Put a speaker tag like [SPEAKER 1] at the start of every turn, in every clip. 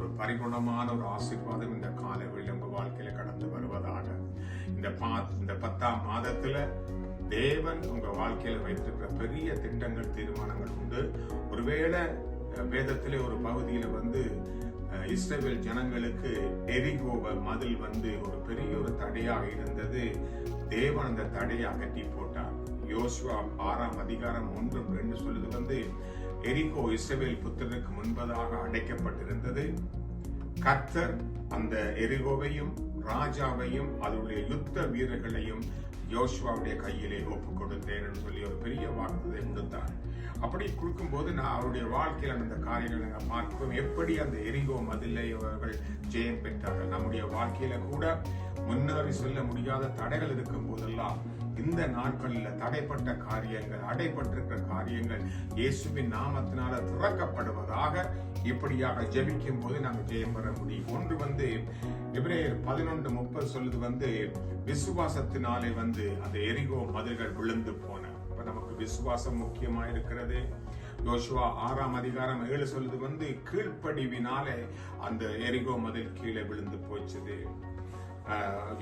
[SPEAKER 1] ஒரு பரிபூர்ணமான ஒரு ஆசீர்வாதம் இந்த காலவெளியில் உங்க வாழ்க்கையில கடந்து வருவதாக. இந்த 10ஆம் மாதத்துல தேவன் உங்க வாழ்க்கையில வைத்திருக்கிற பெரிய திட்டங்கள், தீர்மானங்கள் உண்டு. ஒருவேளை வேதத்திலே ஒரு பகுதியில இஸ்ரவேல் ஜனங்களுக்கு எரிகோ மதில் ஒரு பெரிய ஒரு தடையாக இருந்தது. தேவன் அந்த தடையை அகற்றி போட்டார். யோசுவா 6ஆம் அதிகாரம் 1-2 சொல்லுது எரிகோ இஸ்ரவேல் புத்திரருக்கு முன்பதாக அடைக்கப்பட்டிருந்தது. கர்த்தர் அந்த எரிகோவையும் ராஜாவையும் அதனுடைய யுத்த வீரர்களையும் யோசுவாவுடைய கையிலே ஒப்பு கொடுத்தேன் என்று சொல்லி ஒரு பெரிய வாக்குறுதியை கொடுத்தார். அப்படி கொடுக்கும் போது நான் அவருடைய வாழ்க்கையில் அந்த காரியங்களை நாங்கள் பார்க்கிறோம். எப்படி அந்த எரிகோ மதிலை அவர்கள் ஜெயம் பெற்றார்கள். நம்முடைய வாழ்க்கையில கூட முன்னேறி செல்ல முடியாத தடைகள் இருக்கும் போதெல்லாம் இந்த நாட்களில் தடைப்பட்ட காரியங்கள், அடைப்பட்டிருக்கிற காரியங்கள் இயேசுவின் நாமத்தினால திறக்கப்படுவதாக இப்படியாக ஜெபிக்கும் போது நாங்கள் ஜெயம் பெற முடியும். ஒன்று எபிரேயர் 11:30 சொல்லுது விசுவாசத்தினாலே அந்த எரிகோ மதில்கள் விழுந்து போன. இப்ப நமக்கு விசுவாசம் முக்கியமா இருக்கிறது. யோசுவா 6ஆம் அதிகாரம் 7 சொல்லுது கீழ்ப்படிவினாலே அந்த எரிகோ மதில் கீழே விழுந்து போச்சுது.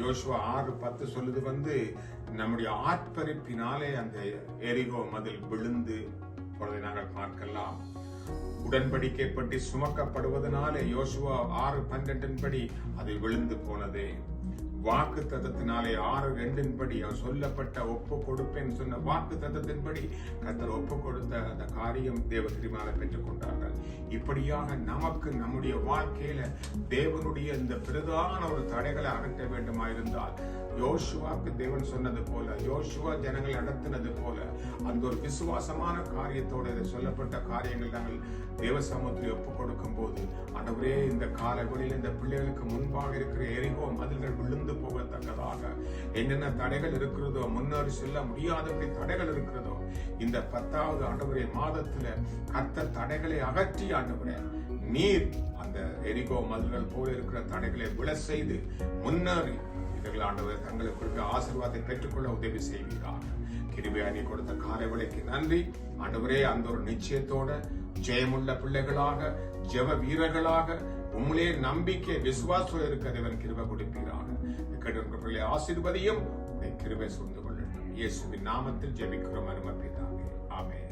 [SPEAKER 1] யோசுவா 6:10 சொல்லுது நம்முடைய ஆட்பரிப்பினாலே அந்த எரிகோ மதில் விழுந்து போனதை நாங்கள் பார்க்கலாம். உடன்படிக்கை பற்றி சுமக்கப்படுவதனாலே யோசுவா 6:12 படி அது விழுந்து போனது. வாக்கு தத்தத்தினாலே 6:2 படி அவர் சொல்லப்பட்ட ஒப்பு கொடுப்பேன் சொன்ன வாக்கு தத்தத்தின்படி கர்த்தர் ஒப்பு கொடுத்த அந்த காரியம் தேவ கிருபையால பெற்றுக் கொண்டார்கள். இப்படியாக நமக்கு நம்முடைய வாழ்க்கையில தேவனுடைய இந்த பிரதான ஒரு தடைகளை அகற்ற வேண்டுமாயிருந்தால் யோசுவாக்கு தேவன் சொன்னது போல, யோசுவா ஜனங்களை நடத்தினது போல அந்த ஒரு விசுவாசமான காரியத்தோடு சொல்லப்பட்ட காரியங்கள் நாங்கள் தேவ சமூகத்தில் ஒப்புக் கொடுக்கும் போது ஆண்டவரே இந்த காலவெளியில் இந்த பிள்ளைகளுக்கு முன்பாக இருக்கிற எரிகோ மதில்கள் விழுந்து போகத்தக்கதாக என்னென்ன தடைகள் இருக்கிறதோ, முன்னேறி செல்ல முடியாதபடி தடைகள் இருக்கிறதோ, இந்த 10வது ஆண்டவரே மாதத்துல கர்த்தர் தடைகளை அகற்றி ஆண்டவரே நீர் அந்த எரிகோ மதில்கள் போல இருக்கிற தடைகளை விழ செய்து முன்னேறி இவர்கள் ஆண்டவர் தங்களுக்கு ஆசீர்வாதத்தை பெற்றுக்கொள்ள உதவி செய்வீராக. கிருபையா நீ கொடுத்த காலவெளிக்கு நன்றி ஆண்டவரே. அந்த ஒரு நிச்சயத்தோட ஜெயமுள்ள பிள்ளைகளாக, ஜெப வீரர்களாக, உம்முடைய நம்பிக்கை விசுவாசம் இருக்க தேவன் கிருபை கொடுப்பீராக. கேட்டிருக்கிற ஆசீர்வதியும் கிருபை சூழ்ந்து கொள்ளட்டும். இயேசுவின் நாமத்தில் ஜெபிக்கிறோம் அருமை பிதாவே. ஆமென்.